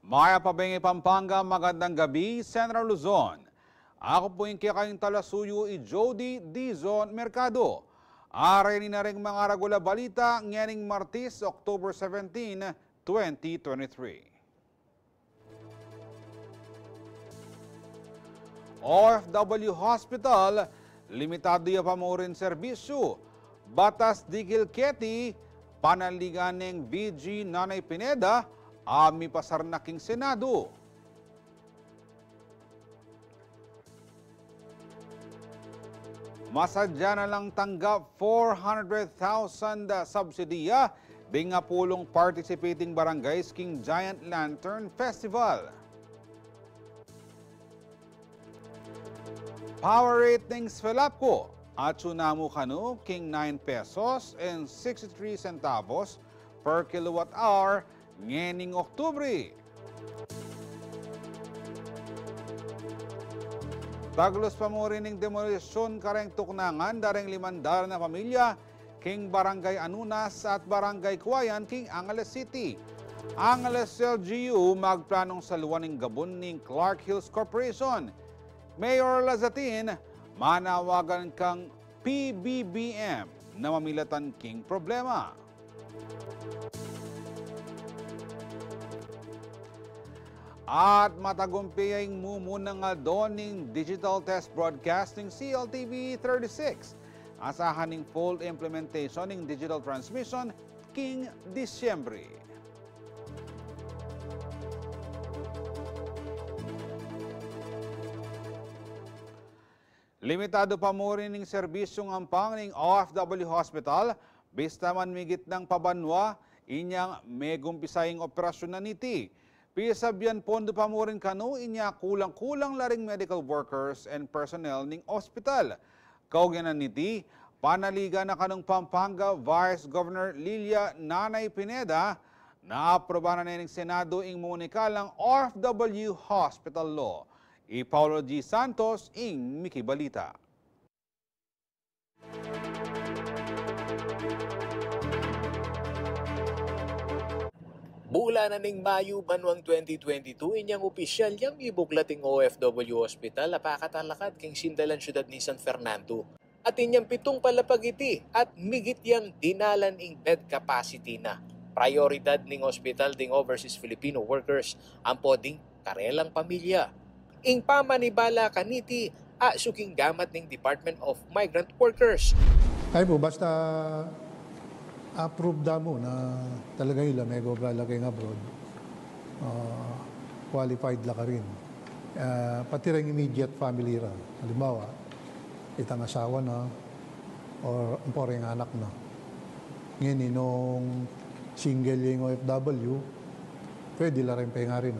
Maya Pabenge, Pampanga, magandang gabi, Central Luzon. Ako po yung kayong talasuyo Jody Dizon Mercado. Aray ni na rin mga ragula balita nganing Martes, October 17, 2023. OFW Hospital, limitado ya pa mo rin serbisyo. Batas Digil Keti, panaligan ng BG Nanay Pineda, ami pasar na king Senado. Masadya na lang tanggap 400,000 subsidiya di nga pulong participating barangays king Giant Lantern Festival. Power ratings Felapco at tsunamo kanu king 9 pesos and 63 centavos per kilowatt hour ngening Oktubre. Taglos pa mo rin ng demolisyon kareng tuknangan dareng 500 na pamilya king Barangay Anunas at Barangay Kuwayan king Angeles City. Angeles LGU magplanong saluan ng gabon ng Clark Hills Corporation. Mayor Lazatin, manawagan kang PBBM na mamilatan king problema. At matagumpiyang mumuna nga doon ng Digital Test Broadcasting CLTV 36. Asahan ng full implementation ng digital transmission king Disyembre. Limitado pa mo rin ng serbisyong ampang ng OFW Hospital, bista man migit ng pabanwa, inyang megumpisayang operasyon na niti. Pisabyan pondo pa mo rin kanu, inya kulang-kulang laring medical workers and personnel ng ospital. Kaugyanan niti, panaliga na kanong Pampanga Vice Governor Lilia Nanay Pineda, na-aproba na ng Senado ing munikalang OFW Hospital Law. Paulo G. Santos ing Miki Balita. Bula na ning Mayo banwang 2022 inyang opisyal yang ibuglating OFW Hospital apakatalakad king sindalan syudad ni San Fernando. At inyang 7 palapagiti at migit yang dinalan ing bed capacity na. Prioridad ning hospital ding overseas Filipino workers ang poding karelang pamilya. Ing pamanibala kaniti suking gamat ning Department of Migrant Workers. Ay po, basta approve da mo na talaga ila may goblalagay nga abroad. Qualified la ka rin. Pati rin immediate family ra. Halimbawa, itang asawa na or ang anak na. Ngayon, nung single yung OFW, pwede la rin pahinga rin.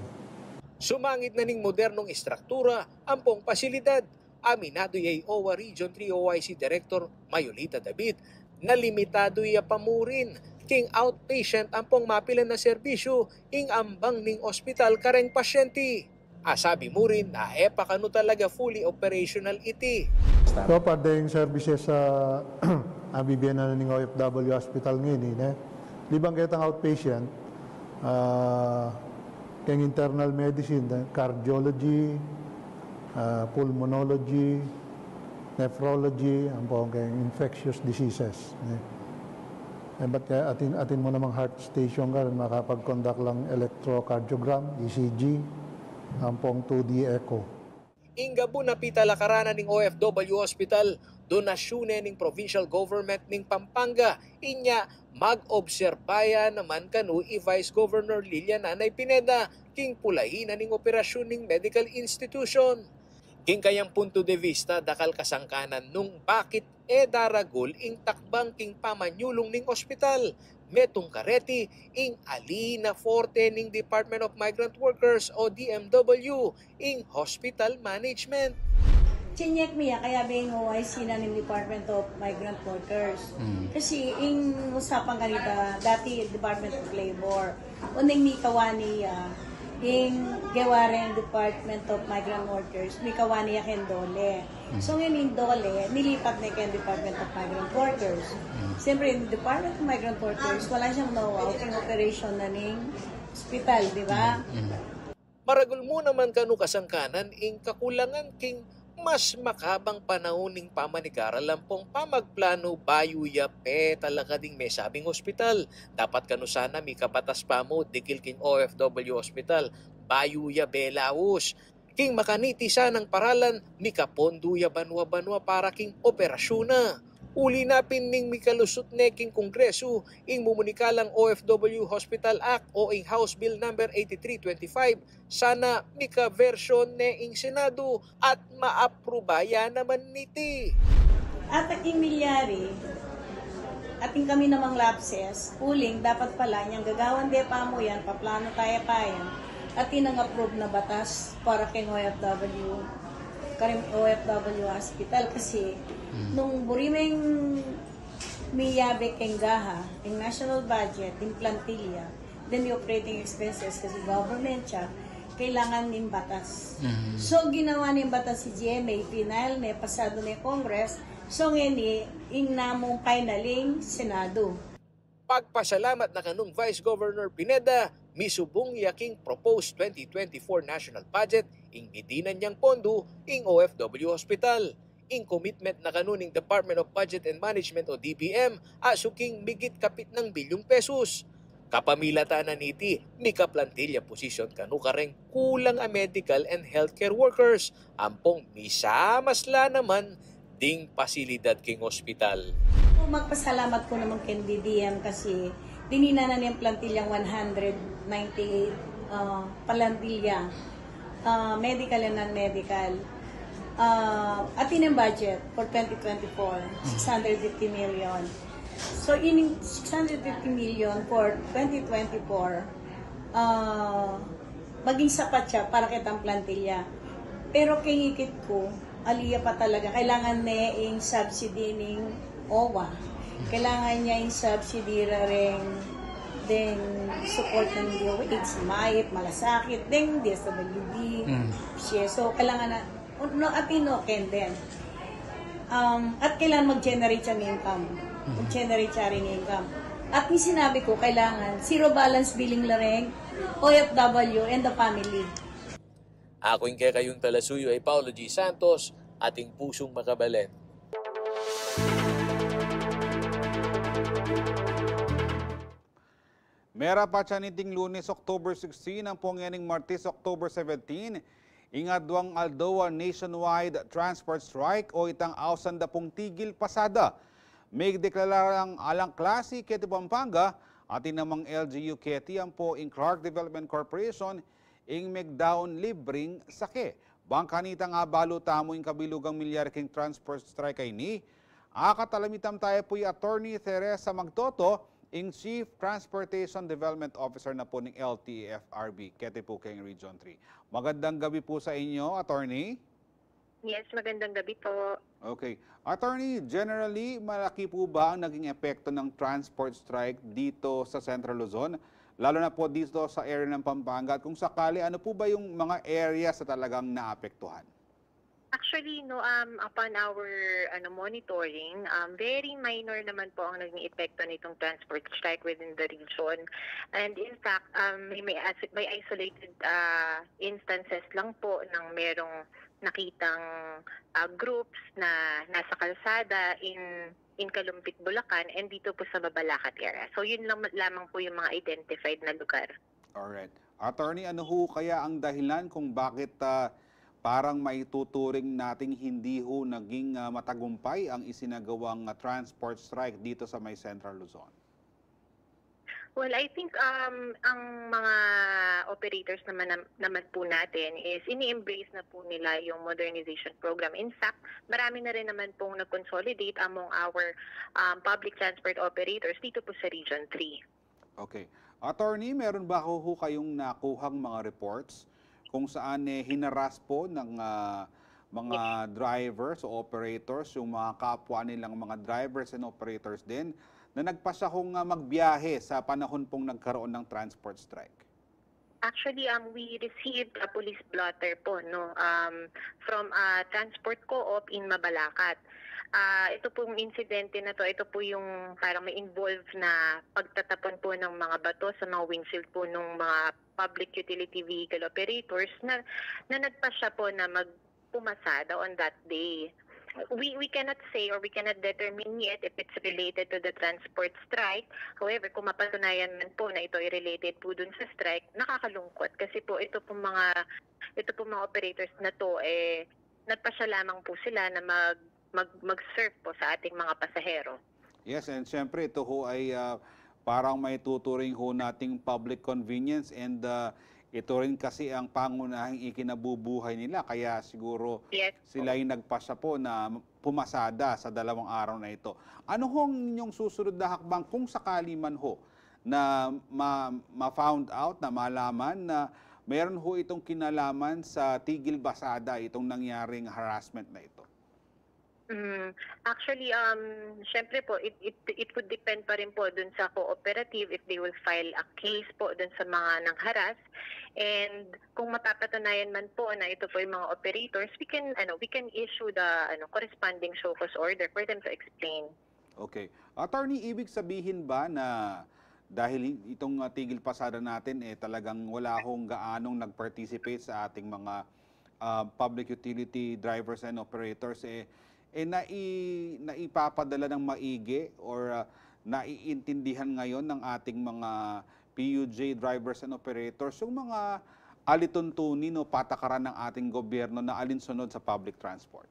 Sumangit na ning modernong istruktura ang pong pasilidad. Aminado yay OWA Region 3 OIC Director Mayolita David na limitado iya pamurin king outpatient ang pong mapilan na serbisyo ing ambang ning ospital kareng pasyente. Asabi mo rin na pakano talaga fully operational iti. So padeng services sa abibyan na ning OFW Hospital ngayon libang kitang outpatient keng internal medicine, cardiology, pulmonology, nephrology, ang po keng infectious diseases. Ba't kaya atin mo namang heart station ka, makapag-conduct lang electrocardiogram, ECG, ang pong 2D echo. Inggabu na pitalakaranan ng OFW Hospital, donasyone ng provincial government ng Pampanga, inya mag-obserbaya naman kanu Vice Governor Lilia Nanay Pineda, king pulahin na ng operasyon ng medical institution. King kayang punto de vista dakal kasangkanan nung bakit daragol ing takbang king pamanyulong ning ospital. Metong kareti ing alina forte ning Department of Migrant Workers o DMW ing hospital management. Chinyek miya kaya bing OIC na ng Department of Migrant Workers. Kasi ing usapang kanita dati Department of Labor. Uning mi kawani ing gawarin Department of Migrant Workers, mi kawani ken dole. So ngayon dole nilipat na ken Department of Migrant Workers. Siyempre in Department of Migrant Workers wala siyang know-how king operation na ning hospital, di ba? Maragul mo naman kanu kasangkanan ing kakulangan king mas makabang panahoning pamanigaralan pong pamagplano bayuya talaga ding may sabing ospital. Dapat kanu sana may kabatas pa mo dikil king OFW hospital bayuya belaos. King makaniti sanang paralan mi kapondo ya banwa-banwa para king operasyon na. Uli na pining mikalusot ne king kongreso ing mumunikalang OFW Hospital Act o ing House Bill number 8325 sana mika version ne ing Senado at maaprobaya naman niti. At aking milyari, ating kami namang lapses, uling dapat pala niyang gagawan de pa mo yan, paplano tayo pa yan, at inang-approve na batas para kay OFW Hospital kasi nung burimeng miyabe keng gaha, yung national budget, yung plantilla, then the operating expenses kasi government siya, kailangan ng batas. So, ginawa ng batas si GMA, final na pasado na Congress, so ngayon, ing namong kainaling Senado. Pagpasalamat na kanung Vice Governor Pineda, misubong yaking proposed 2024 national budget ing bidinan niyang pondo ing OFW Hospital. Ing commitment na kanuning Department of Budget and Management o DBM asuking migit kapit ng bilyong pesos. Kapamilata na niti, mika plantilla position kanu kareng kulang a medical and healthcare workers. Ampong misamasla naman ding pasilidad king hospital. Magpasalamat ko naman kay DBM kasi dinina na niyang plantilyang 198 plantilla, medical and non-medical. At in budget for 2024, 650 million. So, in 650 million for 2024, maging sapat siya para kitang plantilla. Pero kingikit ko, aliya pa talaga. Kailangan niya yung subsidy ng OWA. Kailangan niya yung subsidy rin din support ng DOH, MAIP, malasakit, din DSWD. So, kailangan na no, at inoken din. At kailangan mag-generate siya ng income. Mag-generate siya rin income. At yung sinabi ko, kailangan zero balance billing lareng, OFW and the family. Ako yung kayong talasuyo ay Paulo G. Santos, ating pusong makabalen. Mera pa niting Lunes, October 16, ang pongyaning Martes, October 17, ingadwang aldoa nationwide transport strike o itang ausan da pong tigil pasada. May deklararang alang klase keti Pampanga at inamang LGU keti ang po in Clark Development Corporation ing megdaon libreng sake. Bangkanita nga balo tamo yung kabilugang milyar king transport strike ay ni. Akatalamitam tayo po yung Attorney Teresa Magtoto, ing Chief Transportation Development Officer na po ng LTFRB, keti po kayong Region 3. Magandang gabi po sa inyo, Attorney. Yes, magandang gabi po. Okay. Attorney, generally, malaki po ba ang naging epekto ng transport strike dito sa Central Luzon? Lalo na po dito sa area ng Pampanga. At kung sakali, ano po ba yung mga areas na talagang naapektuhan? Actually, no, upon our monitoring, very minor naman po ang naging epekto nitong transport strike within the region. And in fact, may isolated instances lang po ng merong nakitang groups na nasa kalsada in Kalumpit, Bulacan, and dito po sa Mabalacat area. So yun lamang po yung mga identified na lugar. Alright. Attorney, ano ho kaya ang dahilan kung bakit parang maituturing nating hindi ho naging matagumpay ang isinagawang transport strike dito sa may Central Luzon? Well, I think ang mga operators naman po natin is ini-embrace na po nila yung modernization program. In fact, marami na rin naman pong nag-consolidate among our public transport operators dito po sa Region 3. Okay. Attorney, meron ba ho kayong nakuhang mga reports kung saan hinaras po ng mga drivers o operators, yung mga kapwa nilang mga drivers and operators din, na nagpasahong magbiyahe sa panahon pong nagkaroon ng transport strike? Actually, we received a police blotter po from Transport Co-op in Mabalacat. Ito pong insidente na to, ito po yung parang may involved na pagtatapon po ng mga bato sa mga windshield po ng mga public utility vehicle operators na nagpasya po na magpumasada on that day. We cannot say or we cannot determine yet if it's related to the transport strike. However, kung mapatunayan man po na ito ay related po dun sa strike, nakakalungkot kasi po ito po mga operators na to nagpasya lamang po sila na mag-serve po sa ating mga pasahero. Yes, and siyempre ito ho ay parang may tuturing ho nating public convenience and ito rin kasi ang pangunahing ikinabubuhay nila. Kaya siguro sila ay nagpasya po na pumasada sa 2 araw na ito. Ano hong inyong susunod na hakbang kung sakali man ho na ma-found out, na malaman na meron ho itong kinalaman sa tigil basada, itong nangyaring harassment na ito? Actually, syempre po, it would depend pa rin po dun sa cooperative if they will file a case po dun sa mga nangharas. And kung mapapatunayan man po na ito po yung mga operators, we can issue the corresponding show cause order for them to explain. Okay. Attorney, ibig sabihin ba na dahil itong tigil pasada natin talagang wala hong gaanong nag-participate sa ating mga public utility drivers and operators naipapadala ng maigi or naiintindihan ngayon ng ating mga PUJ drivers and operators yung mga alituntunin o patakaran ng ating gobyerno na alinsunod sa public transport?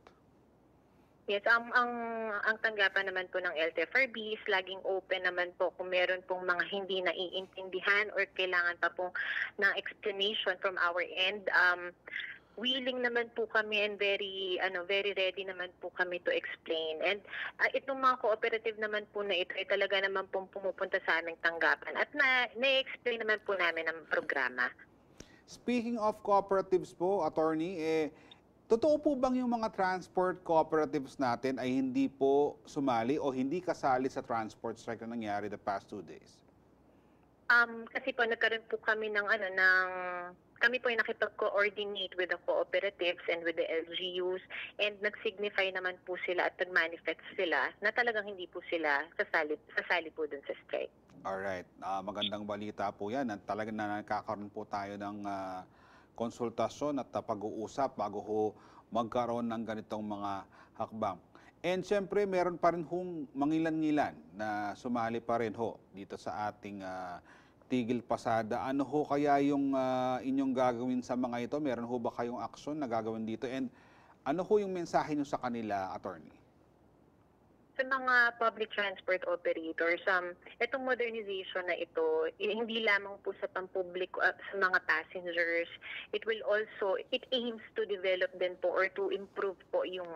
Yes, ang tanggapan naman po ng LTFRB is laging open naman po kung meron pong mga hindi naiintindihan or kailangan pa po ng explanation from our end. Willing naman po kami and very ready naman po kami to explain. And itong mga cooperative naman po na ito ay talaga naman pong pumupunta sa aming tanggapan at na-explain naman po namin ang programa. Speaking of cooperatives po, Attorney, totoo po bang yung mga transport cooperatives natin ay hindi po sumali o hindi kasali sa transport strike na nangyari the past 2 days? Kasi po nagkaroon po kami kami po ay nakipag-coordinate with the cooperatives and with the LGUs and nag-signify naman po sila at nag-manifest sila na talagang hindi po sila sasali po dun sa strike. Alright. Magandang balita po yan. Talagang nakakaroon po tayo ng konsultasyon at pag-uusap bago ho magkaroon ng ganitong mga hakbang. And siyempre, meron pa rin hong mangilan-ngilan na sumali pa rin ho dito sa ating tigil pasada. Ano ho kaya yung inyong gagawin sa mga ito? Meron ho ba kayong aksyon na gagawin dito? And ano ho yung mensahe nyo sa kanila, Attorney? Sa mga public transport operators, itong modernization na ito, hindi lamang po sa pampubliko at sa mga passengers, it aims to develop din po or to improve po yung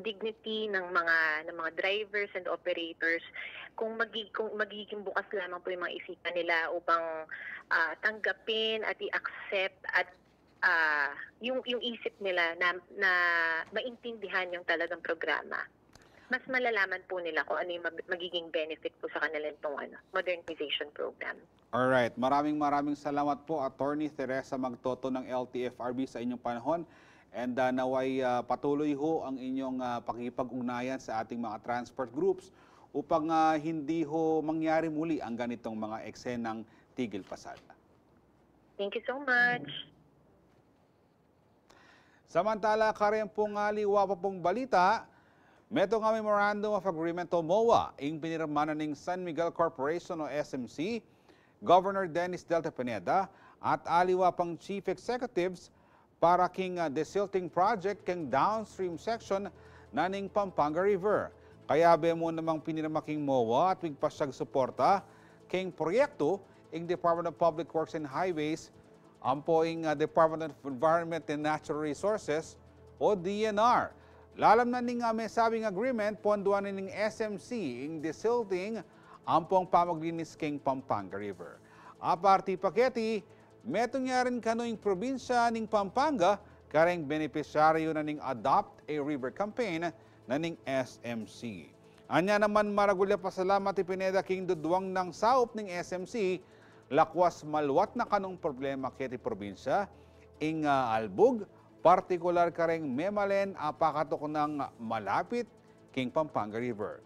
dignity ng mga drivers and operators. Kung magiging bukas lamang po yung mga isipan nila upang tanggapin at i-accept at yung isip nila na maintindihan yung talagang programa, mas malalaman po nila kung ano yung magiging benefit po sa kanila itong modernization program. Alright, maraming salamat po, Attorney Teresa Magtoto ng LTFRB sa inyong panahon. And naway patuloy ho ang inyong pakikipag-ugnayan sa ating mga transport groups upang hindi ho mangyari muli ang ganitong mga eksenang tigil pasada. Thank you so much. Samantala, kareng pong liwa pa pong balita, meto nga Memorandum of Agreement o MOA ang pinirma na ng San Miguel Corporation o SMC, Governor Dennis Delta Pineda at aliwa pang Chief Executives para king desilting project king downstream section na ning Pampanga River. Kaya mo namang pinirma king MOA at wigpasyag suporta king proyekto ing Department of Public Works and Highways ampoing Department of Environment and Natural Resources o DNR. Lalam na ning may sabing agreement, ponduan ning SMC ing desilting ampong pamaglinis king Pampanga River. Aparti paketi, metong nga rin kanoing probinsya ning Pampanga, kareng benepisyaryo na ning Adopt a River campaign na ning SMC. Anya naman maragulya pasalamat ipineda king duduwang ng saup ning SMC, lakwas malwat na kanong problema kiti probinsya, ing albug, partikular kareng Memalen apakatok ng malapit king Pampanga River.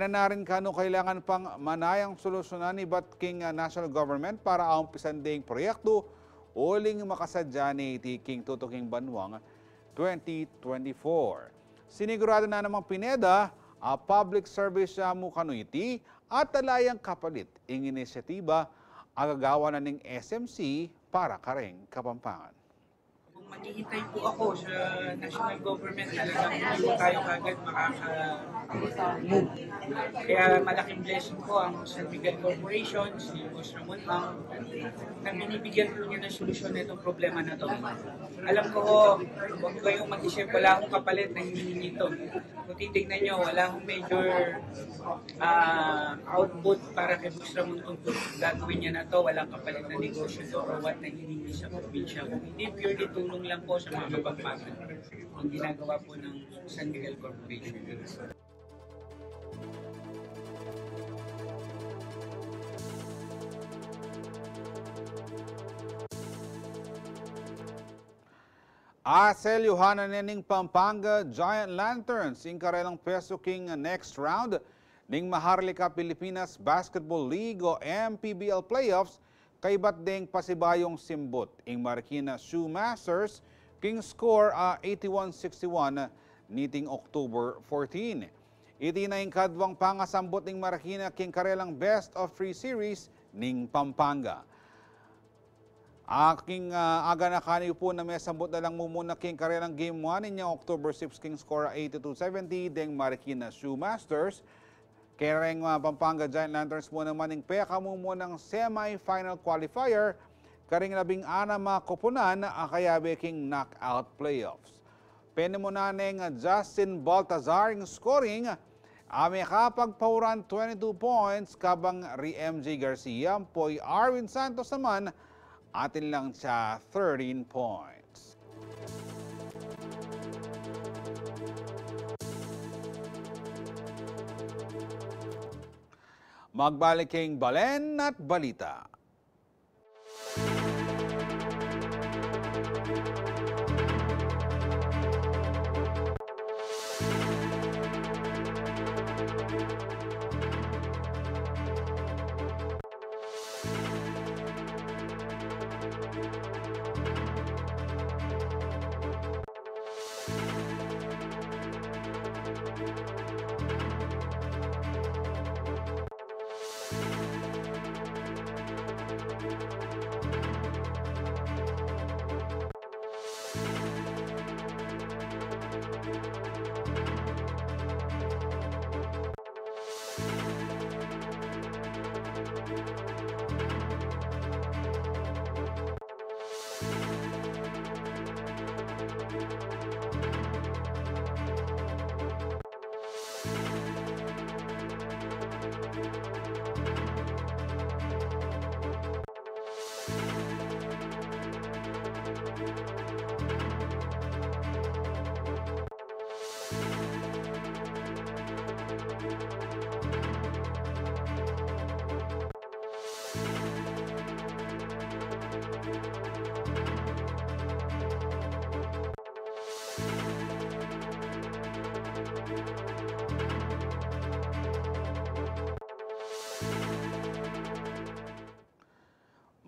na rin kano kailangan pang manayang solusyonan ni Batking National Government para aumpisan ding proyekto uling makasadya ni King Tutuking Banwang 2024. Sinigurado na namang Pineda a public service mo kano iti at talayang kapalit ing inisyatiba agagawa na ning SMC para kareng Kapampangan. Kung maghihintay po ako sa national government, talagang hindi po tayo kagad makaka-move. Kaya malaking blessing po ang San Miguel Corporation, si Boss Ramon Ang, na binibigyan po niya ng solusyon na itong problema na to. Alam ko ho, huwag kayong mag-isip, wala akong kapalit na hinihingi ito. Kung titignan nyo, wala akong major output para kay Boss Ramon kung gagawin niya na to, walang kapalit na negosyo to or what na hinihingi sa probinsya. Kung hindi, purely tulong lang po sa mga kapagpagan ang ginagawa po ng San Miguel Corporation. Aselyuhanan nening Pampanga Giant Lanterns ing karelang Peso King next round ning Maharlika Pilipinas Basketball League o MPBL Playoffs kay batdeng pasibayong simbot ing Marikina Shoe Masters king score 81-61 niting October 14. Iti na ing kadwang pangasambot ning Marikina king karelang best of 3 series ning Pampanga. Aking aga na kanyo po na may sambot na lang muna king karelang Game 1 niya October 6 king score 82-70 deng Marikina Shoe Masters. Kereng Pampanga Giant Lanterns mo naman ng peka mo ng semi-final qualifier karing 16 koponan kaya beking knockout playoffs. Pene mo na ng Justin Baltazar ng scoring ame kapagpauran 22 points kabang MJ Garcia po'y Arwin Santos naman atin lang siya 13 points. Magbaliking Balen at Balita.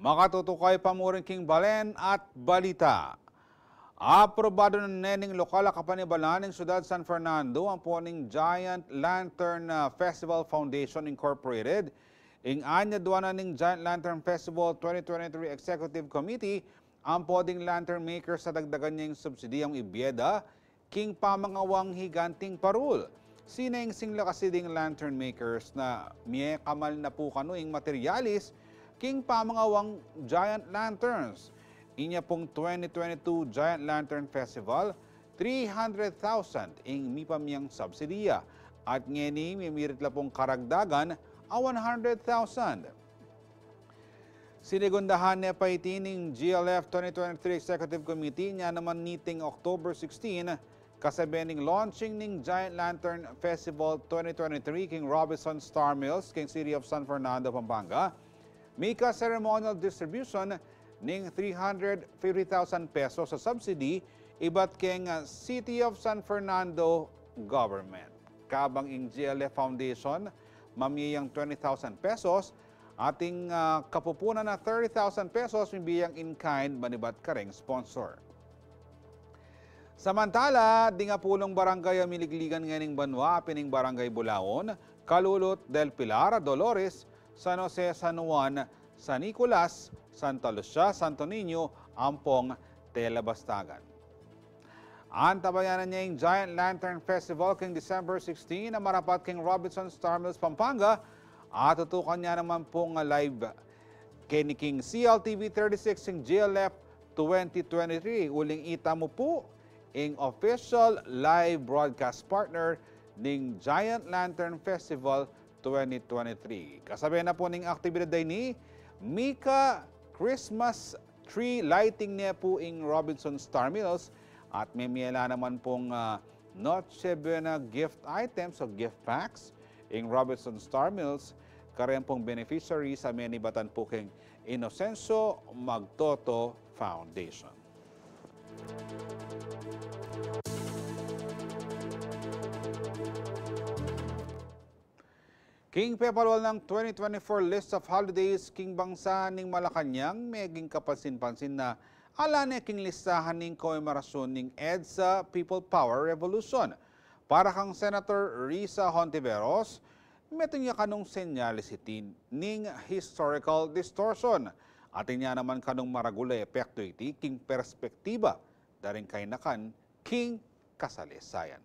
Makatutukay pa mo rin King Balen at Balita. Aprobado ng nening lokal kapanibalan ng Siyudad San Fernando ang puning Giant Lantern Festival Foundation Incorporated. Ing anya duwana ng Giant Lantern Festival 2023 Executive Committee ang poding lantern maker sa dagdagan niyang subsidiyang ibieda king pamangawang higanting parul. Sineng singla kasi ding lantern makers na miye kamal na po kanuing materialis king pamangawang Giant Lanterns. Inya pong 2022 Giant Lantern Festival, 300,000 ing mipamiyang subsidiya at ngeni mimirit la pong karagdagan a 100,000. Sinigundahan niya pa itining GLF 2023 Executive Committee niya naman meeting October 16 kasabining launching ning Giant Lantern Festival 2023 king Robinson Star Mills king City of San Fernando, Pampanga. Mika ceremonial distribution ning 350,000 pesos sa subsidy ibat keng City of San Fernando government. kabang ing GLF Foundation mamiyang 20,000 pesos, ating kapupunan na 30,000 pesos mibiyang in-kind manibat kareng sponsor. Samantala, di nga pulong barangay Miligligan nganing Banwa, pining barangay Bulaon, Kalulot del Pilar, Dolores, San Jose, San Juan, San Nicolas, Santa Lucia, Santo Niño, Ampong, Telabastagan. Antabayanan niya yung Giant Lantern Festival king December 16 na marapat king Robinson Star Mills, Pampanga, at tutukan niya naman pong live kay ni King CLTV 36 ing GLF 2023. Uling ita mo po ing official live broadcast partner ning Giant Lantern Festival 2023. Kasabay na po ning aktibidad ni Mika Christmas tree lighting niya po ing Robinson Star Mills at may miyala naman pong Noche Buena gift items o gift packs ing Robinson Star Mills karen pong beneficiary sa menibatan po king Inocencio Magtoto Foundation. King pepalwal ng 2024 list of holidays king bangsa ning Malacanang meging kapansin-pansin na ala na king listahan ning komemarasyon ning EDSA People Power Revolution. Para kang Senator Risa Hontiveros, meto niya kanong senyalisity ning historical distortion. Atin niya naman kanong maragula epekto iti king perspektiba daring kainakan king kasalisayan.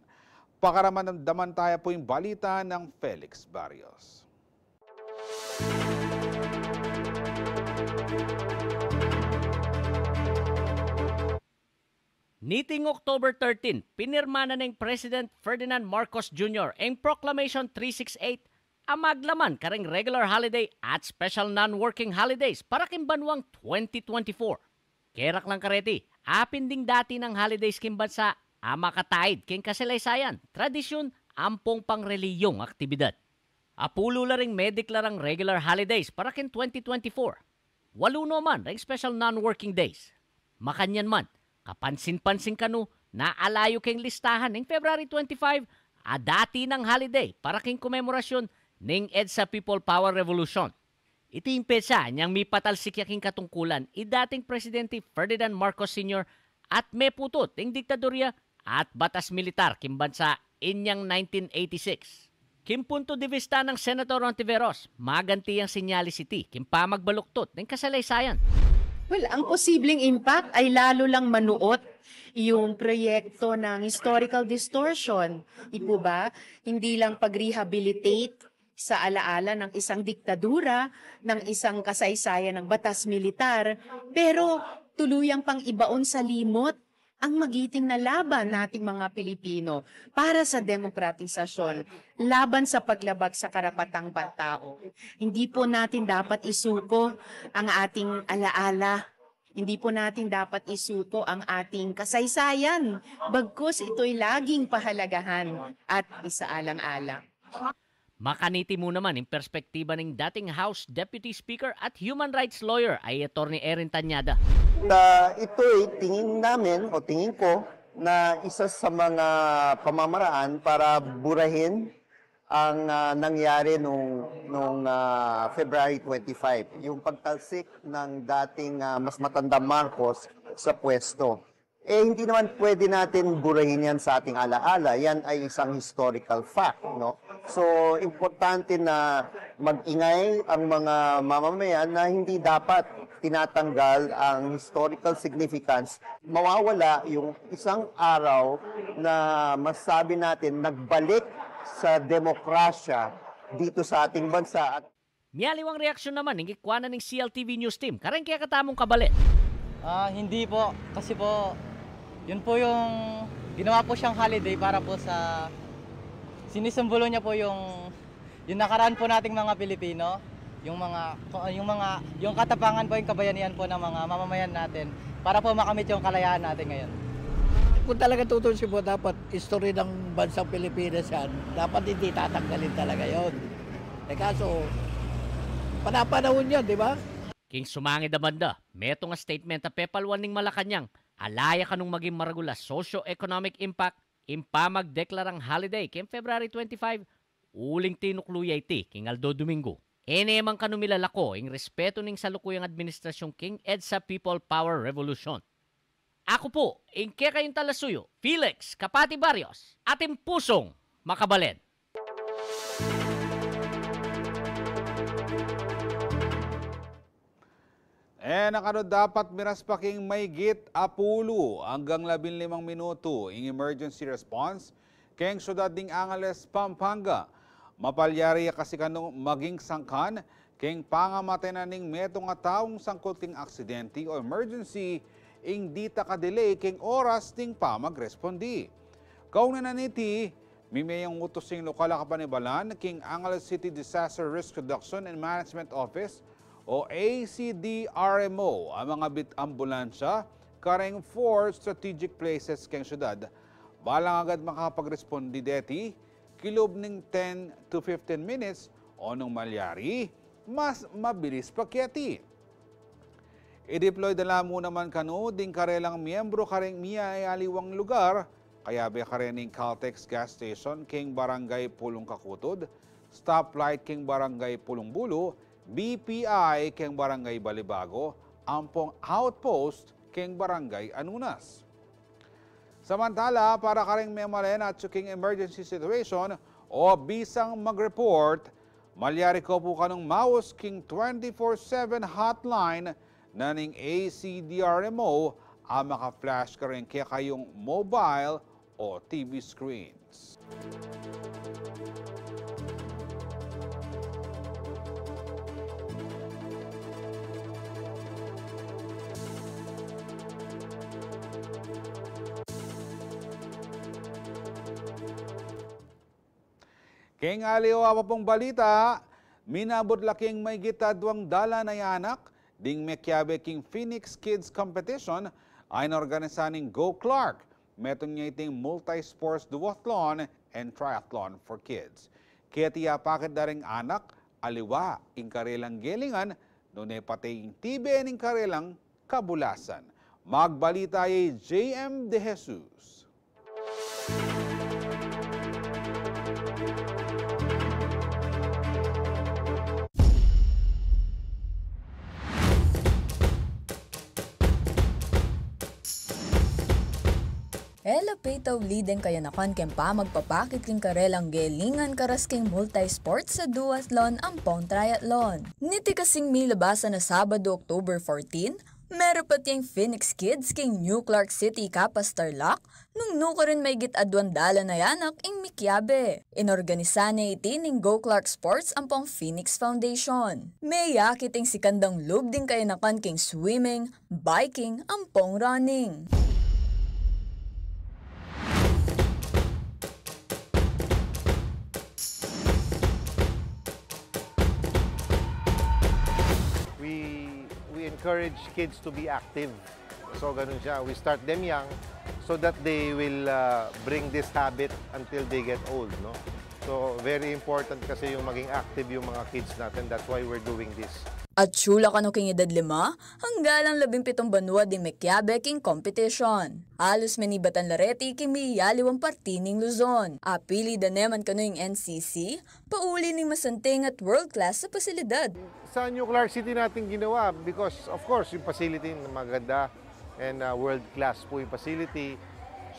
Pakaraman daman tayo po yung balita ng Felix Barrios. Niting October 13, pinirma na ng President Ferdinand Marcos Jr. ang Proclamation 368 ang maglaman kareng regular holiday at special non-working holidays para kimbanwang 2024. Kerak lang kareti, apin ding dati ng holidays kimbansa ama kataid king kasalaysayan, tradisyon, ampong pangreliyong aktibidad. Apulo la ring mediklarang regular holidays para kin 2024. Waluno man ring special non-working days. Makanyan man, kapansin-pansin kanu na alayo king listahan ng February 25 a dati ng holiday para king komemorasyon ng EDSA People Power Revolution. Iti impesa niyang mi patalsik yaking katungkulan dating Presidente Ferdinand Marcos Sr. at may putot ng diktadorya at batas militar kimbansa inyang 1986. Kim punto de vista ng Senator Hontiveros, maganti ang sinyalis kim pamagbaluktot ng kasalaysayan. Well, ang posibleng impact ay lalo lang manuot yung proyekto ng historical distortion. Ipo ba? Hindi lang pag-rehabilitate sa alaala ng isang diktadura, ng isang kasaysayan ng batas militar, pero tuluyang pang ibaon sa limot ang magiting na laban nating mga Pilipino para sa demokratisasyon, laban sa paglabag sa karapatang pantao. Hindi po natin dapat isuko ang ating alaala. Hindi po natin dapat isuko ang ating kasaysayan. Bagkus ito'y laging pahalagahan at isaalang-alang. Makaniti mo naman yung perspektiba ng dating House Deputy Speaker at human rights lawyer ay Atty. Erin Tanyada. Ito'y tingin namin o tingin ko na isa sa mga pamamaraan para burahin ang nangyari nung February 25, yung pagtalsik ng dating mas matandang Marcos sa pwesto. Hindi naman pwede natin burahin yan sa ating alaala. Yan ay isang historical fact, no? So, importante na mag-ingay ang mga mamamayan na hindi dapat tinatanggal ang historical significance. Mawawala yung isang araw na masabi natin nagbalik sa demokrasya dito sa ating bansa. Miyaliwang reaksyon naman ng ikwanan ng CLTV News Team. Karang kaya katamong kabalit. Hindi po. Kasi po, yun po yung ginawa po siyang holiday para po sa sinisimbolo niya po yung nakaraan po nating mga Pilipino, yung katapangan po, yung kabayanihan po ng mga mamamayan natin para po makamit yung kalayaan natin ngayon. Kung talaga tutusin po, dapat history ng bansang Pilipinas yan, dapat hindi tatanggalin talaga yon. Kaso, panapanahon yan, di ba? King sumangid amanda, meto nga statement na pepalwan ning Malacanang, alaya kanong maging maragula socio-economic impact Impa magdeklarang holiday ken February 25, uling tinukluyay ti king Aldo Domingo. Enemang kanumilalako ing respeto ning salukuyang administrasyon king EDSA People Power Revolution. Ako po, ingke kayong talasuyo, Felix Kapati Barrios, ating pusong makabalen. Nakano dapat miras pa king maygit apulo hanggang 15 minuto ing emergency response keng syudad ding Angeles, Pampanga. Mapalyari kasi kanong maging sangkan keng pangamatay na ning metong nga taong sangkot king aksidente o emergency ing dita ka-delay king oras ting pa magrespondi. Kauna na niti, mimayang utos ing lokal kapanibalan king Angeles City Disaster Risk Reduction and Management Office o ACDRMO ang mga ambulansya kareng 4 strategic places keng syudad. Balang agad makapagrespondi deti, kilob ning 10 to 15 minutes o nung malyari, mas mabilis pa kiyati. I-deploy dala mo naman kano ding karelang miyembro kareng miyayaliwang lugar, kaya be karening Caltex gas station king barangay Pulong Kakutod, stoplight king barangay Pulong Bulo, BPI king barangay Balibago, ampong outpost king barangay Anunas. Samantala, para karing memalen at king emergency situation o bisang mag-report, malyari ko po kanong maus king 24/7 hotline na ning ACDRMO ang maka-flash ka rin kaya kayong mobile o TV screens. King aliw apa pong balita, minabot laking may gitadwang dala na yanak, ding mekyabe king Phoenix Kids Competition ay naorganisaning Go Clark. Metong niya iting multi-sports duathlon and triathlon for kids. Kaya tiya pakit daring anak, aliwa ing karelang gelingan, nunay pati ing tibe ning karelang kabulasan. Magbalita ay JM De Jesus. Ela petaw liden kaya nakan kempa magpapakit king karelang gelingan karas king multi-sports sa duathlon ampong triathlon. Niti kasing milabasan na Sabado, October 14, meron pati yung Phoenix Kids king New Clark City Kapas Tarlac nung nuko rin may gitadwan dala na yanak ing Mikyabe. Inorganisa niya itining Go Clark Sports ampong Phoenix Foundation. May yakiting sikandang lub din kaya nakan king swimming, biking, ampong running. We encourage kids to be active. So ganun siya. We start them young so that they will bring this habit until they get old, no? So very important kasi yung maging active yung mga kids natin. That's why we're doing this. At syula kano king edad 5 hanggang 17 banwa di Mekyabe king competition. Halos menibatan lareti king miyaliwang partining Luzon. Apili da neman kano yung NCC, pauli ning masanting at world-class sa pasilidad. Sa New Clark City natin ginawa because of course yung facility maganda and world-class po yung facility.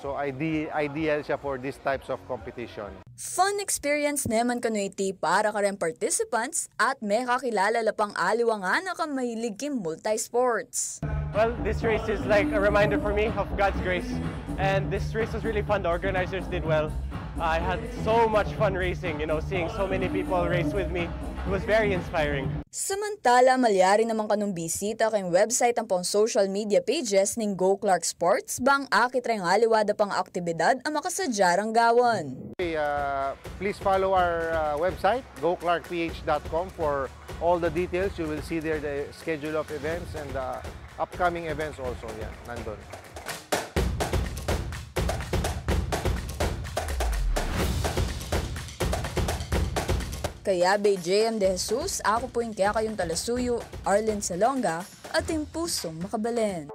So ideal siya for these types of competition. Fun experience naman kano iti para ka rin participants at may kakilala lapang aliwang anak ang mahilig king multi-sports. Well, this race is like a reminder for me of God's grace. And this race was really fun. The organizers did well. I had so much fun racing, seeing so many people race with me. It was very inspiring. Samantala, malyari naman kanong bisita kayong website ang pang social media pages ning Go Clark Sports bang akit rin aliwada pang aktibidad ang makasadyarang gawon. Please follow our website, goclarkph.com for all the details. You will see there the schedule of events and upcoming events also. Yeah, nandun. Kaya bay JM De Jesus, ako po yung kaya kayong talasuyo, Arlen Salonga, at yung pusong makabalen.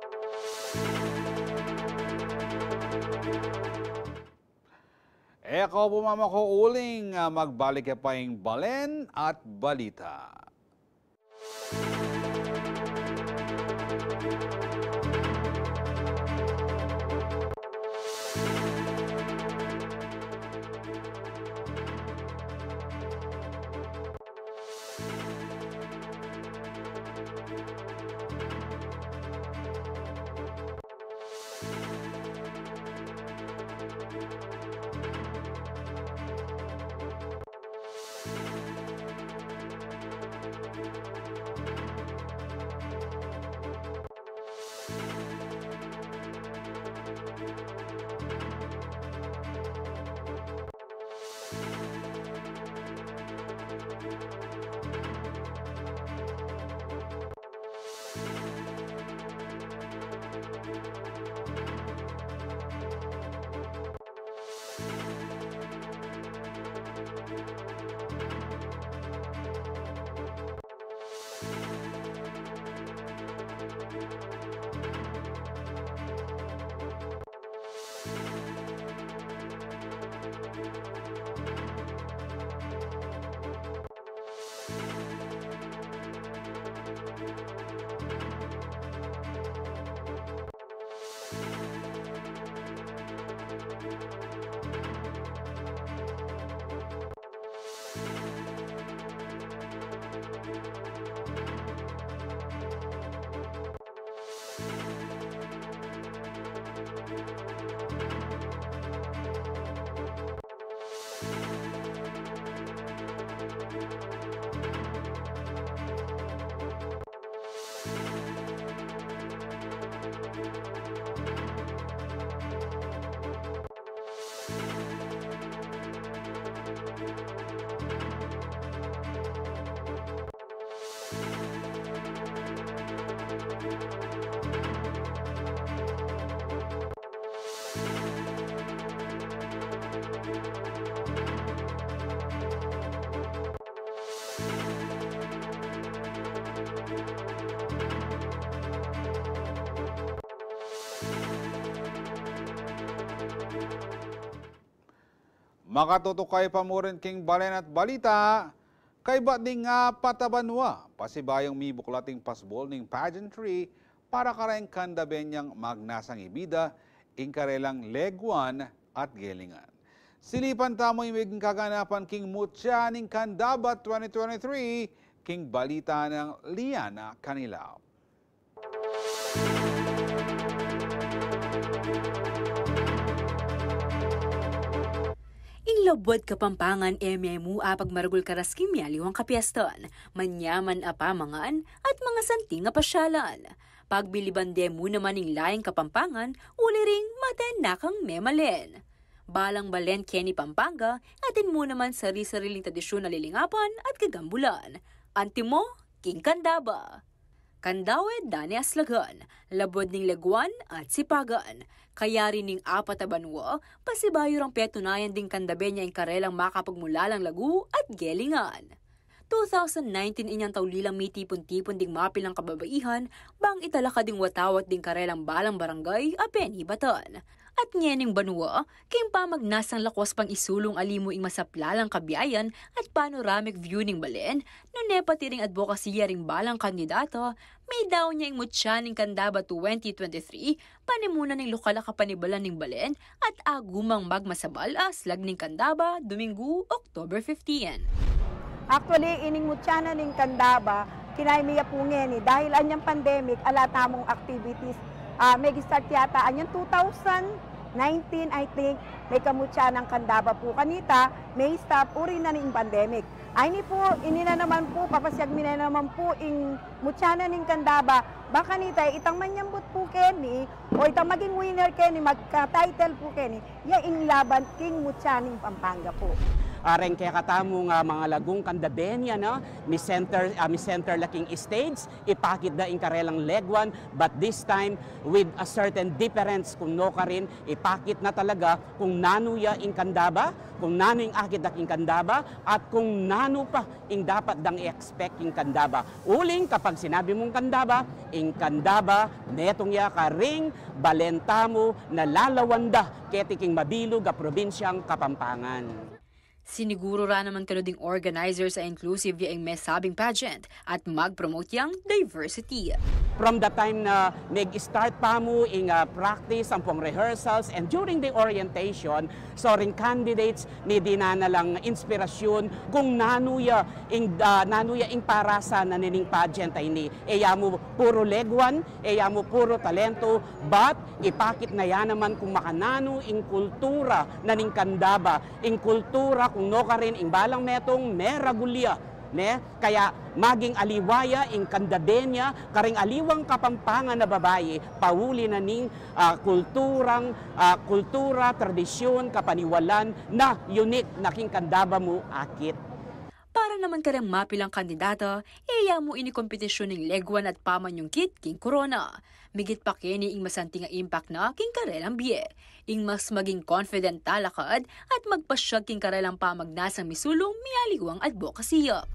Kaya ko po mama ko uling magbalik pa yung balen at balita. Makatutukay pa mo rin king balen at balita, kay ba't di nga patabanwa, pasibayang mi buklating pasbol ning pageantry para karayang kandaben niyang magnasang ibida, ingkarelang legwan at gelingan. Silipan tamo'y maging kaganapan king mutya ning Candaba 2023, king balita ng Liana Canilao. Ilobod Kapampangan MMU apag marugol karaskim yaliwang kapiaston, manyaman apamangan at mga santing nga pasyalan. Pagbiliban demo naman ng laing Kapampangan, uli ring matenakang memalen. Balang balen Kenny Pampanga, atin mo naman sari-sariling tradisyon na lilingapan at kagambulan. Antimo, King Candaba. Kandawed Dani Aslagan, labod ning Leguan at Sipagan. Kaya rin ning apat na banwa, pasibayo rang petunayan ding kandabe niya ang karelang makapagmulalang lagu at gelingan. 2019 inyang taulilang may tipon-tipon ding mapilang kababaihan, bang italaka ding watawat ding karelang balang barangay a Penny Baton. At nyening banwa, king pamagnasang lakwas pang isulong alimo ing masaplalang kabiyayan at panoramic view ning balen, no nepati ring advokasya ring balang kandidato, may daw niya ing mutya ning Candaba 2023, panimuna ning lokal kapanibalan ning balen at agumang magmasabal aslag ning Candaba, Domingo, October 15. Actually, ining mutya na ning Candaba, kinay pungeni dahil anyang pandemic, ala tamong activities. May start yata anyang 2019, I think, may kamutya ng Candaba po kanita, may stop uri na ning pandemic. Ay ni po, ini na naman po, papasyag mi na naman po ing mutya na ning Candaba, baka nita, itang manyambot po keni, o itang maging winner keni, magka-title po keni, ya ing laban king mutya ning Pampanga po. Areng kaya katamo nga mga lagong kandabenya, no? Mi center laking stage, ipakit da in karelang legwan, but this time with a certain difference kung no ka rin, ipakit na talaga kung nanuya in Candaba, kung nano yung akit daking Candaba, at kung nano nano pa ing dapat dang i-expect ing kandaba. Uling kapag sinabi mong kandaba, ing kandaba, netong ya karing balentamo na lalawanda ketiking mabilog a probinsyang Kapampangan. Siniguro ra naman kano ding organizer sa inclusive yung mesabing pageant at mag-promote yung diversity. From the time na nag-start pa mo in practice, ang pong rehearsals, and during the orientation, so ring candidates ni dinanalang inspirasyon kung nanuya ing parasa na nining pageant ay ni. Eya mo puro legwan, eya mo puro talento, but ipakit na yan naman kung makanano ing kultura na ning kandaba, ing kultura kung no ka rin ing balang metong meragulya. Ne? Kaya maging aliwaya ing kandabenya, karing aliwang Kapampangan na babae, pauli na ning kultura, tradisyon, kapaniwalan na unique na king kandaba mo akit. Para naman karang mapilang kandidato, iya mo ini kompetisyon ng legwan at pamanyong kit king corona. Migit pa kini ing masanti nga impact na king karelang biye. Ing mas maging confident talakad at magpasyag king karelang pamagnasang misulong mialiwang advokasya.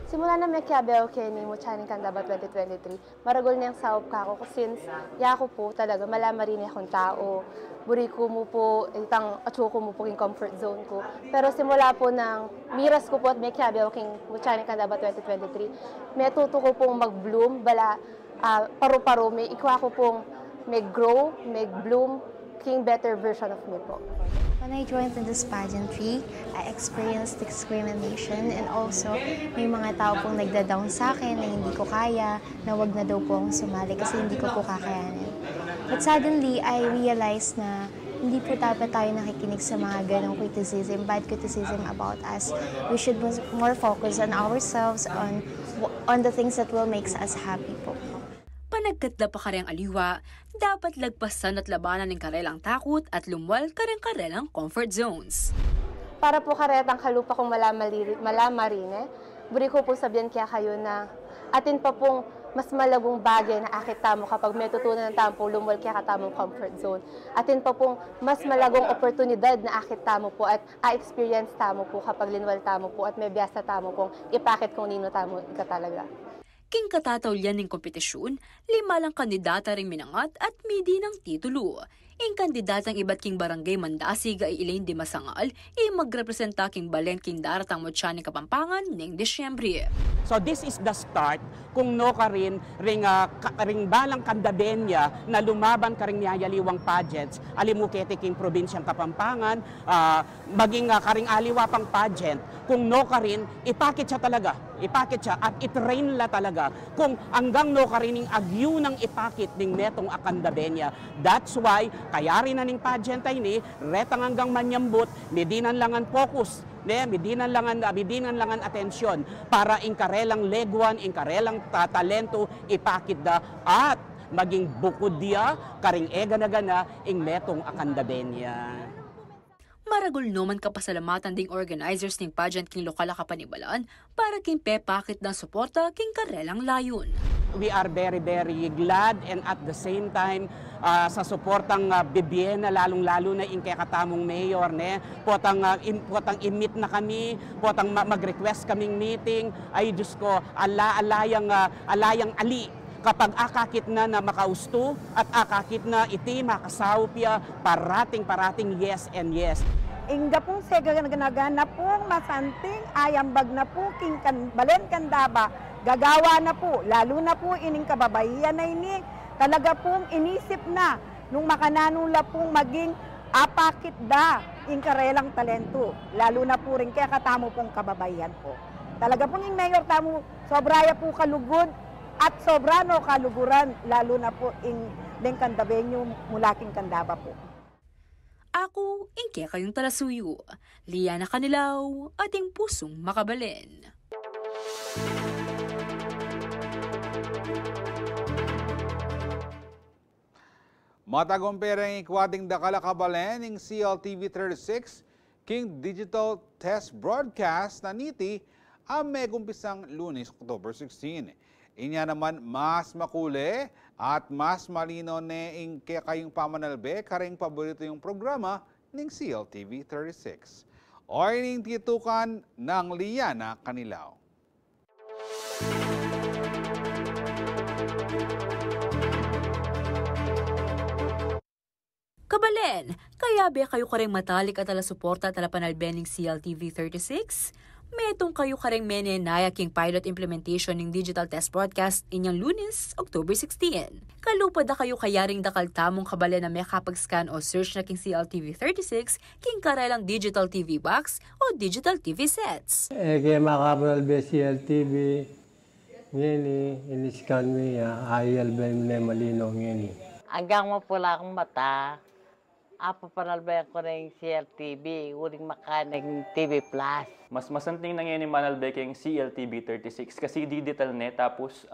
Simula na may kiabew kini mo Chaning Kandaba 2023, maragol niyang saop ka ako since yako po talaga malamarin akong tao. Buriko mo po, itang atsuko mo po king comfort zone ko. Pero simula po ng miras ko po at may kiabew king mo Chaning Kandaba 2023, may tuto ko pong mag-bloom, bala paru-paro, may ikuha ko pong may grow, may bloom, king better version of me po. When I joined in this pageantry, I experienced discrimination and also may mga tao pong nagda-down sa akin na hindi ko kaya, na wag na daw po akong sumali kasi hindi ko po kakayanin. But suddenly, I realized na hindi po dapat tayo nakikinig sa mga ganong criticism, bad criticism about us. We should more focus on ourselves, on the things that will make us happy po. Panagkatda pa karyang aliwa, dapat lagpasan at labanan ng karelang takot at lumwal karelang comfort zones. Para po karetang kalupa kong malamarine, buri ko po sabihin kaya kayo na atin pa pong mas malagong bagay na akit tamo kapag may tutunan ng tampo lumwal kaya katamong comfort zone. Atin pa pong mas malagong oportunidad na akit tamo po at experience tamo po kapag linwal tamo po at may biyasa tamo pong ipakit kung nino tamo ka talaga. King katatawlyan ng kompetisyon, 5 lang kandidata ring minangat at midi ng titulo. Ing kandidatang iba't king barangay Mandasig ay Elaine de Masangal, magrepresenta king Balen king daratang Mutya ng Kapampangan ning Disyembre. So this is the start kung no ka ring balang kandabenya na lumaban ka ring niyayaliwang pageants, alimukete king probinsyang Kapampangan, maging karing aliwa pang pageant, kung no ka rin, ipakit siya at itrain la talaga kung hanggang no ka rin agyu ng ipakit ning metong akandabenya. That's why kaya rin na ning pageant ay ni retang hanggang manyambot, medinan langan focus, medinan langan atensyon para ingkarelang legwan, ingkarelang talento ipakit da at maging bukod dia karing ega-nagana ing metong akandabenya. Maragol naman kapasalamatan ding organizers ng pageant king lokal kapanibalaan para king pepakit ng suporta king karelang layon. We are very, very glad and at the same time sa suportang Bibiena, lalong-lalo na yung katamong mayor, potang imit na kami, potang mag-request kaming meeting, ay Diyos ko, alayang ali. Kapag akakit na makausto at akakit na iti makasawpya, parating yes and yes. Ingga pong seganagan na pong masanting ayambag na po king Balen Kandaba, gagawa na po, lalo na po ining kababayan na ini, talaga pong inisip na nung makananula pong maging apakit da ing karelang talento, lalo na po rin kaya katamo pong kababayan po. Talaga pong ing mayor tamo, sobraya po kalugod at sobrano kaluguran, lalo na po ing Kandabenyo mula king Kandaba po. Ako, ingke kayong talasuyo. Liana Kanilaw, ating pusong makabalen. Matagumpirang ikwating dakala kabalen ng CLTV 36 King Digital Test Broadcast na niti ang may gumpisang Lunes, October 16. Inya naman mas makuli at mas malino ne kayong pamanalbe karing paborito yung programa ng CLTV 36. o ining titukan ng Liana Canilao. Kabalen, kaya ba kayo kareng matalik at ala suporta at ala panalbening CLTV 36? Metong kayo kareng menenaya king pilot implementation ng digital test broadcast inyang Lunes, October 16. Kalupad na kayo kayaring dakal tamong kabalen na may kapag-scan o search na king CLTV 36 king karelang digital TV box o digital TV sets. Kaya makapanalbe CLTV, ngini, iniscan mo ayal ba yung malino ngini. Hanggang mapula akong mata, panalbayan ko rin CLTV, uring makanig TV Plus. Mas masanting na ngayon yung manalbayan CLTV 36 kasi digital net tapos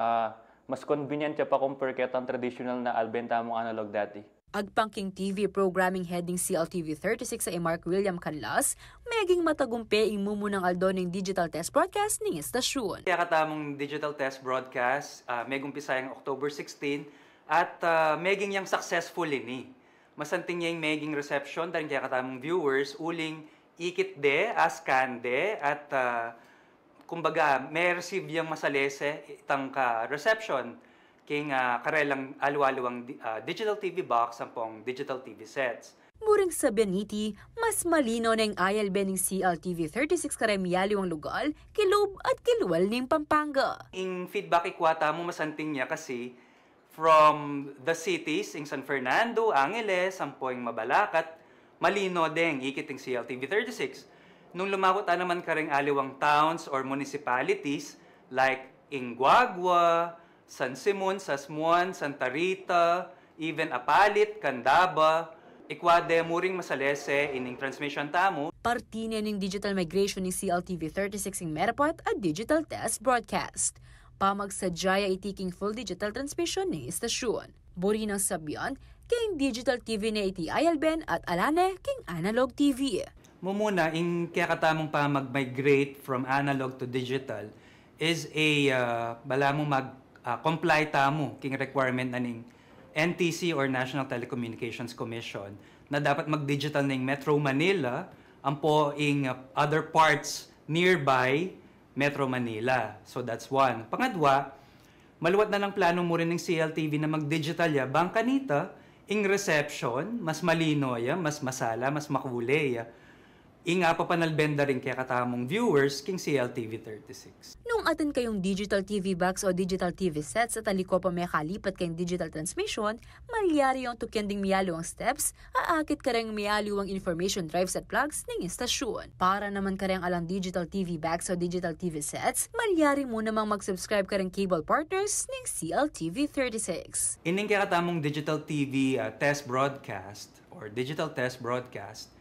mas convenient siya pa compare ketang traditional na albenta mong analog dati. Agpangking TV programming heading CLTV 36 sa Mark William Canlas, meging matagumpe imumunang aldo ng digital test broadcast ng estasyon. Kaya katamong digital test broadcast, meging umpisa yung October 16 at meging yung successful ini. Masanting niya yung meging reception dahil kaya katamong viewers, uling ikit de, askan de, at kumbaga may receive yung masalese itang ka reception king karelang alu-aluang digital TV box sampong digital TV sets. Muring sa Beniti, mas malino na yung ayal bening CLTV 36 karemyali ang lugal, kilub at kiluwal ng Pampanga. Yung feedback ikwata mo masanting niya kasi from the cities, in San Fernando, Angeles, Sampoing Mabalacat, malino ding ikiting CLTV 36. Nung lumabot naman kareng aliwang towns or municipalities like Inguagua, San Simon, Sasmuan, Santa Rita, even Apalit, Candaba, ikwade muring masalese ining transmission tamo. Partine ng digital migration ng CLTV 36 ng Merapat at digital test broadcast. Pamagsadyaya itiking full digital transmission ng istasyon. Buri ng sabyan, king digital TV na iti ayalben at alane king analog TV. Mumuna, in kaya katamong pa mag-migrate from analog to digital is bala mo mag-comply tamo king requirement na ning NTC or National Telecommunications Commission na dapat mag-digital ng Metro Manila ang po ing other parts nearby Metro Manila. So that's one. Pangadwa, maluwat na ng plano mo rin ng CLTV na mag-digital ya, bangkanita, ing reception, mas malino ya, mas masala, mas makule ya. Inga pa panalbenda rin kaya katamong viewers king CLTV 36. Nung atin kayong digital TV box o digital TV sets at aliko pa may kalipat kayong digital transmission, malyari yung tukyanding miyalo ang steps, aakit ka rin miyalo ang information drives at plugs ng istasyon. Para naman ka rin alang digital TV box o digital TV sets, malyari mo namang mag-subscribe ka rin cable partners ng CLTV 36. Ining kaya katamong digital TV test broadcast or digital test broadcast,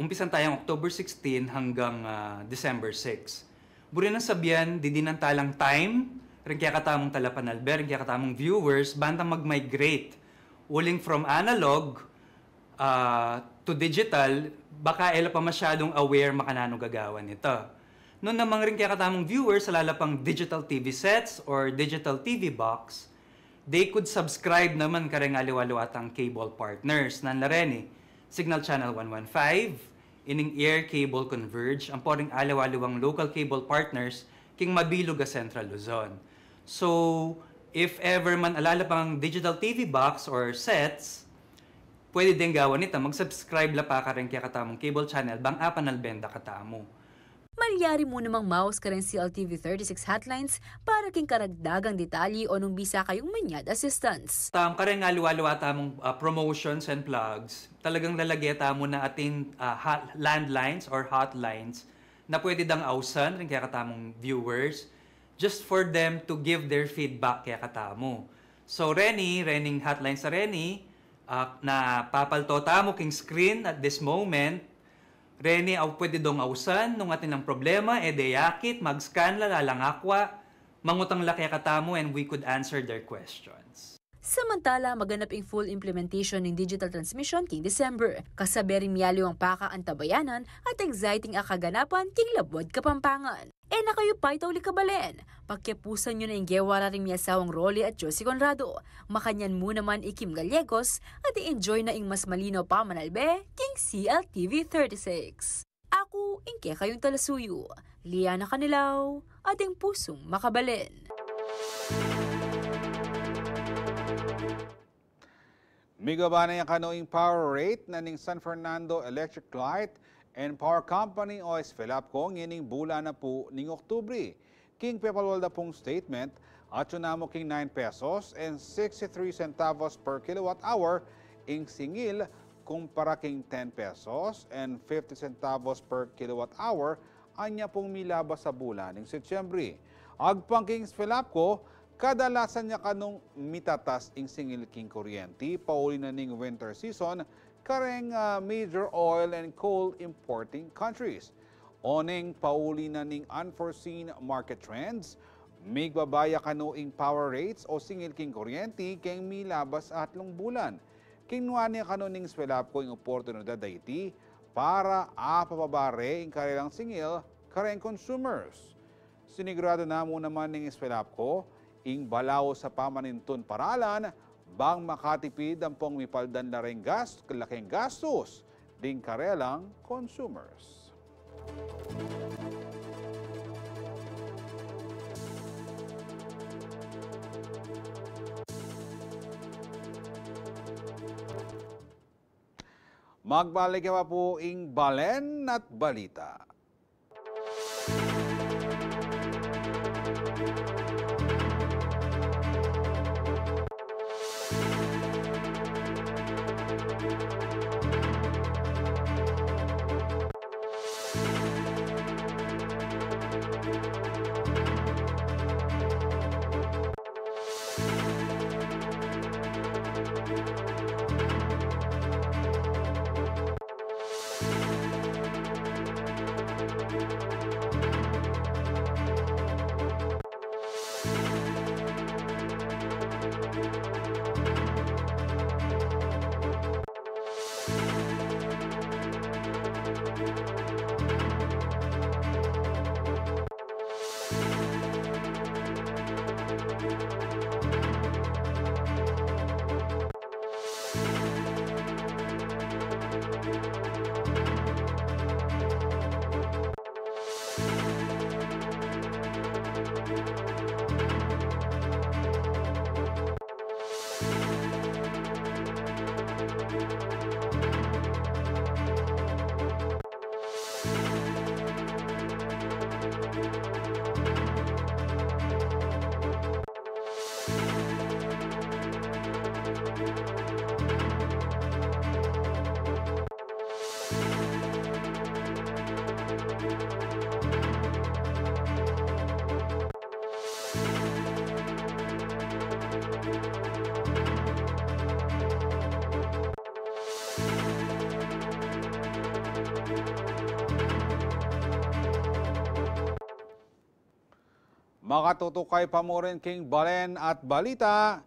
umpisan tayong October 16 hanggang December 6. Buri ng sabyan, didinantalang time, rin kaya katamong talapanalber, rin kaya katamong viewers, bantang mag-migrate. Uling from analog to digital, baka ela pa masyadong aware makanano gagawan nito. Noon namang rin kaya katamong viewers, lalapang digital TV sets or digital TV box, they could subscribe naman kareng aliwaliwatang cable partners. Nanlaren Signal Channel 115, ining Air Cable Converge, ang poring aliwaliwang local cable partners king Mabiluga Central Luzon. So, if ever man alala pang digital TV box or sets, pwede din gawan nito, mag-subscribe la pa ka rin kaya katamong cable channel, bang apanalbenda katamo. Malyari mo namang mouse ka rin CLTV 36 hotlines para king karagdagang detalye o nung bisa kayong manyad assistance. Ka rin nga luwa-luwa tamong promotions and plugs, talagang lalageta mo na ating landlines or hotlines na pwede dang ausan rin kaya katamong viewers just for them to give their feedback kaya katamo. So Rening hotline sa Reni, na papalto tamo king screen at this moment, Reni, pwede dong ausan, nung atin ang problema, deyakit, mag-scan lalangakwa, mangutang laki katamo, and we could answer their questions. Samantala, maganap ang full implementation ng digital transmission king December. Kasaberi miyalo ang paka ang tabayanan at exciting ang kaganapan king Labwad, Kapampangan. Na kayo pa itaw likabalen. Pagkipusan nyo na yung gewara rin miyasawang Rolly at Josie Conrado. Makanyan mo naman Kim Gallegos at i-enjoy na ing mas malinaw pa manalbe king CLTV 36. Ako Ako, ingke kayong talasuyo. Liana Canilaw, ating pusong makabalin. Migaba na yung kanoing power rate na ning San Fernando Electric Light and Power Company o SFELAPCO ngining bula na po ning Oktubre. King pepalwalda pong statement at yunamo king 9 pesos and 63 centavos per kilowatt hour ing singil kumpara king 10 pesos and 50 centavos per kilowatt hour anya pong milabas sa bulan ning Setyembre. Agpang king SFELAPCO, kadalasan niya kanong mitatas ing singil king kuryente, pauli na ning winter season, kareng major oil and coal importing countries. Oning pauli na ning unforeseen market trends, migbabaya kanoing power rates o singil king kuryente keng milabas atlong bulan. Kinuha niya kanoning SFELAPCO ing oportunidad dayti para apababare ing kanilang singil kareng consumers. Sinigurado na mo naman ning SFELAPCO ing balaw sa pamaninton paralan bang makatipid ang pong mipaldan na rin laking gastos ding karelang consumers. Magbalik pa po ing Balen at Balita. Makatutukay pa mo rin king Balen at Balita.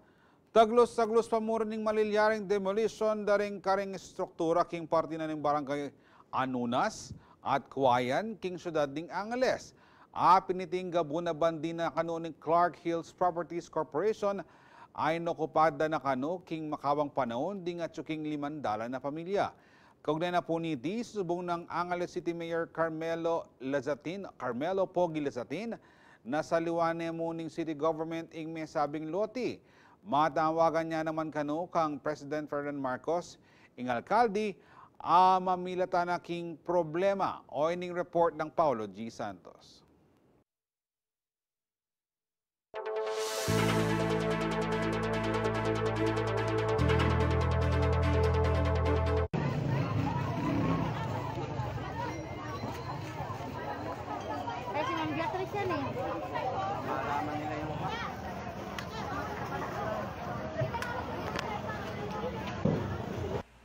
Taglos-taglos pa mo rin ng malilyaring demolition daring karing struktura king parte na ng barangay Anunas at Kuwayan king syudad ng Angeles. Piniting gabuna bandi na kano ng Clark Hills Properties Corporation ay nakupada na kano king makawang panahon ding at king 500 na pamilya. Kaugnay na po niti, subong ng Angeles City Mayor Carmelo Pogi Lazatin, nasa liwanay mo ng city government ing may sabing loti. Matawagan niya naman kano kang President Ferdinand Marcos ing alkalde mamilata na king problema o ining report ng Paulo G. Santos.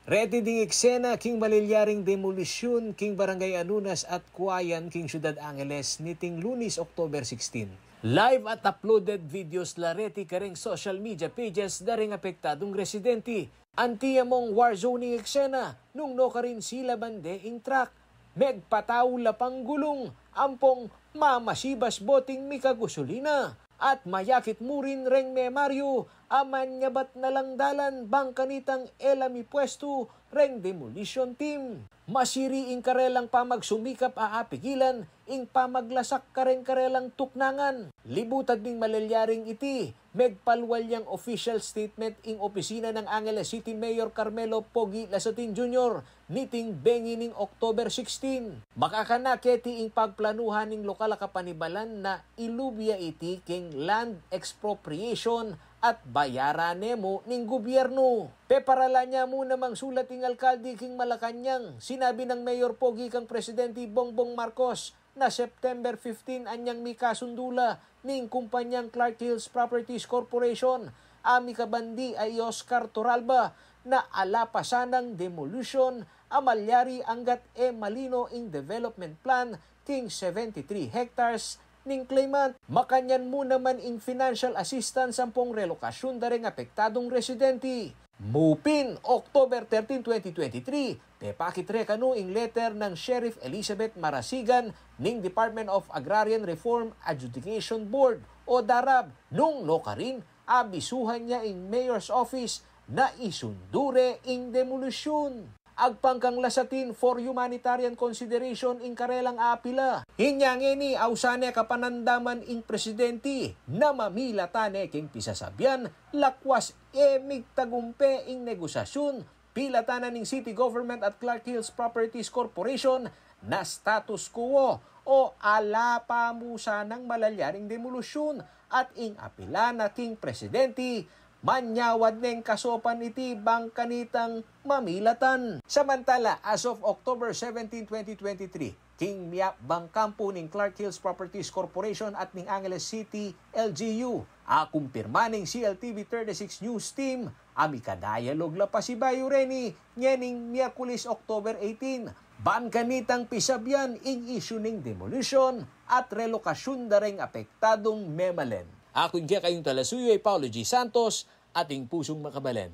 Ready ding eksena king malilyaring demolisyon king Barangay Anunas at Kuwayan king Ciudad Angeles niting Lunes, October 16. Live at uploaded videos lareti kareng social media pages daring apektadong residente. Antiya mong war zoning eksena nung no ka rin sila bande ing truck. Megpataw lapang gulong ampong mamasibas boting mikagusolina at mayakit mo rin reng memaryo aman nga bat nalang bang kanitang elami pwesto reng demolition team. Masiri ing karelang pamagsumikap aapigilan ing pamaglasak karelang tuknangan. Libutad ding malalyaring iti, megpalwalyang official statement ing opisina ng Angeles City Mayor Carmelo Pogi Lasatin Jr. niting bengi ning October 16. Makakanaketi ing pagplanuhan ning lokal kapanibalan na ilubya iti king land expropriation at bayaran nemo ning gobyerno. Peparala niya mo namang sulat ing alkalde king Malacanang. Sinabi ng Mayor Pogi kang Presidente Bongbong Marcos na September 15 anyang mi kasundula ning kumpanyang Clark Hills Properties Corporation ami kabandi ay Oscar Torralba na alapasanang demolition amalyari anggat malino ing development plan king 73 hectares ning claimant. Makanyan mo naman ing financial assistance sampung relokasyon dareng apektadong residente. Mupin, October 13, 2023, pepakitre kanu ing letter ng Sheriff Elizabeth Marasigan ning Department of Agrarian Reform Adjudication Board o DARAB nung lokarin abisuhan niya ing Mayor's Office na isundure ing demolusyon. Agpangkang lasatin for humanitarian consideration ing karelang apila. Hinyangeni ausane kapanandaman ing presidente na mamilatane king pisasabyan lakwas migtagumpe ing negosasyon pilatanan ning city government at Clark Hills Properties Corporation na status quo o alapamusa ng malalyaring demolusyon at ing apila na king presidente manyawad neng kasopan iti bang kanitang mamilatan. Samantala, as of October 17, 2023, king miap bang kampo ning Clark Hills Properties Corporation at ning Angeles City LGU. Kumpirma ning CLTV 36 News Team, amikadayalog la pa si Bayo Reni, nyening Miyerkules October 18. Ban kanitang pisabyan ing issue ning demolition at relokasyon dareng apektadong memalen. Ako nga kayong talasuyo ay Paulo G. Santos, ating pusong makabalan.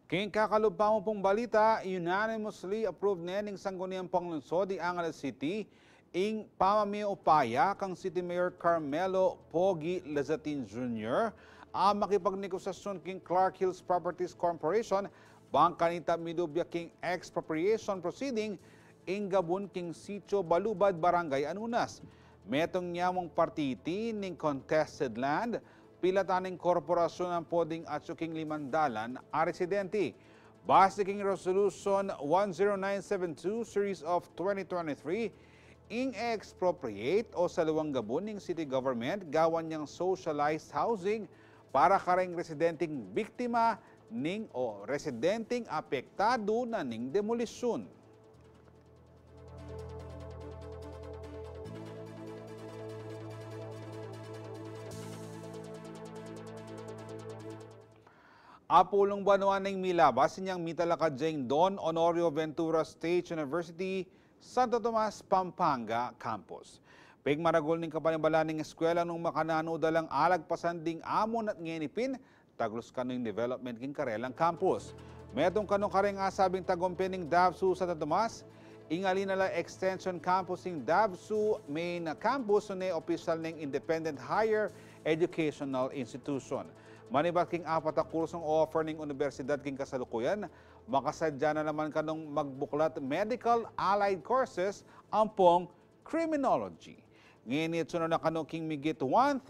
King kakalubpa mo pong balita, unanimously approved nening sangguniang panglungsod di Angeles City ing pamamiupaya kang City Mayor Carmelo Pogi Lasatin Jr. Makipagnegosasyon king Clark Hills Properties Corporation bang kanita midubya king expropriation proceeding ing gabon king Sitio Balubad, Barangay Anunas. Metong nyamong partiti ning contested land, pilataning korporasyon ang poding atsuking limandalan a residente. Base king Resolution 10972 Series of 2023, ing expropriate o saluwang gabon ning city government gawan niyang socialized housing para kareng residenteng biktima ning o residenteng apektado na ning demolisyon. Apulong banuan ng milabas niyang mitalakadjeng Don Honorio Ventura State University, Santo Tomas, Pampanga Campus. Pigmaragol ning kapanibala ning eskwela nung makanano dalang alagpasan ding amon at ngenipin, taglos kaning development king karelang campus. Metong kanong kareng asabing tagumpe ning Davsu Santo Tomas, ingalinala extension campus ning Davsu main campus ne official ning independent higher educational institution. Manibat king apat na kursong offer ning universidad king kasalukuyan, makasadya na naman kanong magbuklat medical allied courses ampong criminology. Nginit sunod na kanong king migit 1,100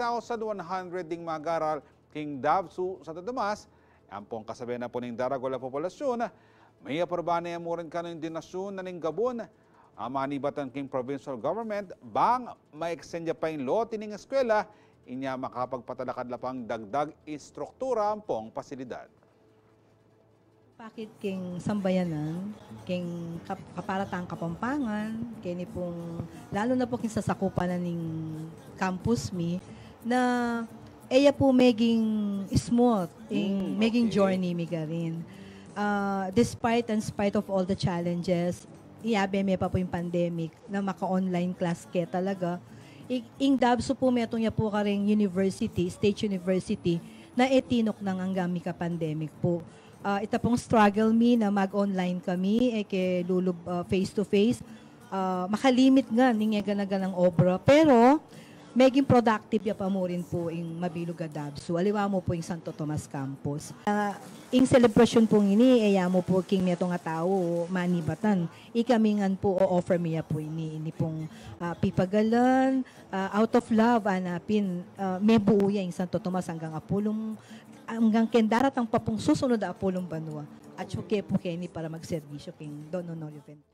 ding magaral king Davsu Santo Tomas, ampong kasabihan na po ning daragwala populasyon, may aprobana mo rin kanong dinasyon na ning Gabon, manibatan king provincial government, bang ma-extendya pa yung lote ning eskwela, inya makapagpatalakad lapang dagdag istruktura ang pong pasilidad. Pakit king sambayanan, king kaparatang Kapampangan, kini pong, lalo na po king sasakupan na ning campus mi, na eya po maging smooth, maging journey mi garin. Despite and spite of all the challenges, iyabe may pa po yung pandemic, na maka-online class ke talaga, ing Davsu po meto niya po karing university, state university, na etinok nang anggami ka pandemic po. Ita pong struggle mi na mag-online kami, ke lulub face-to-face, makalimit nga, ningyaga na ganang obra. Pero, maging productive ya pa mo rin po yung Mabilog Adabso. Aliwa mo po yung Santo Tomas Campus. Ing celebration po ini, mo po king neto nga tao, manibatan. Ikamingan po o offer miya po ini pong pipagalan, out of love, anapin, may buo yung Santo Tomas hanggang kendarat ang papong susunod na Apolong Banwa. At syuke po kayo para magservisyo king Don Honorio Ventura.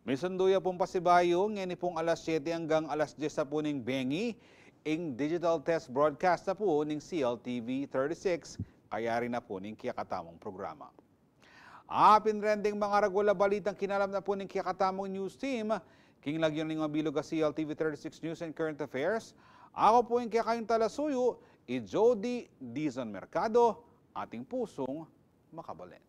May sunduya pong pasibayo, ngayon pong alas 7 hanggang alas 10 sa po ning Bengi, ing digital test broadcast na po ning CLTV 36, kaya rin na po ning kiyakatamong programa. Pinrending mga ragula balitang kinalam na po ning kiyakatamong news team, king lagyan ng Mabilog CLTV 36 News and Current Affairs. Ako po yung kiyakayong talasuyo, Jody Dizon Mercado, ating pusong makabalen.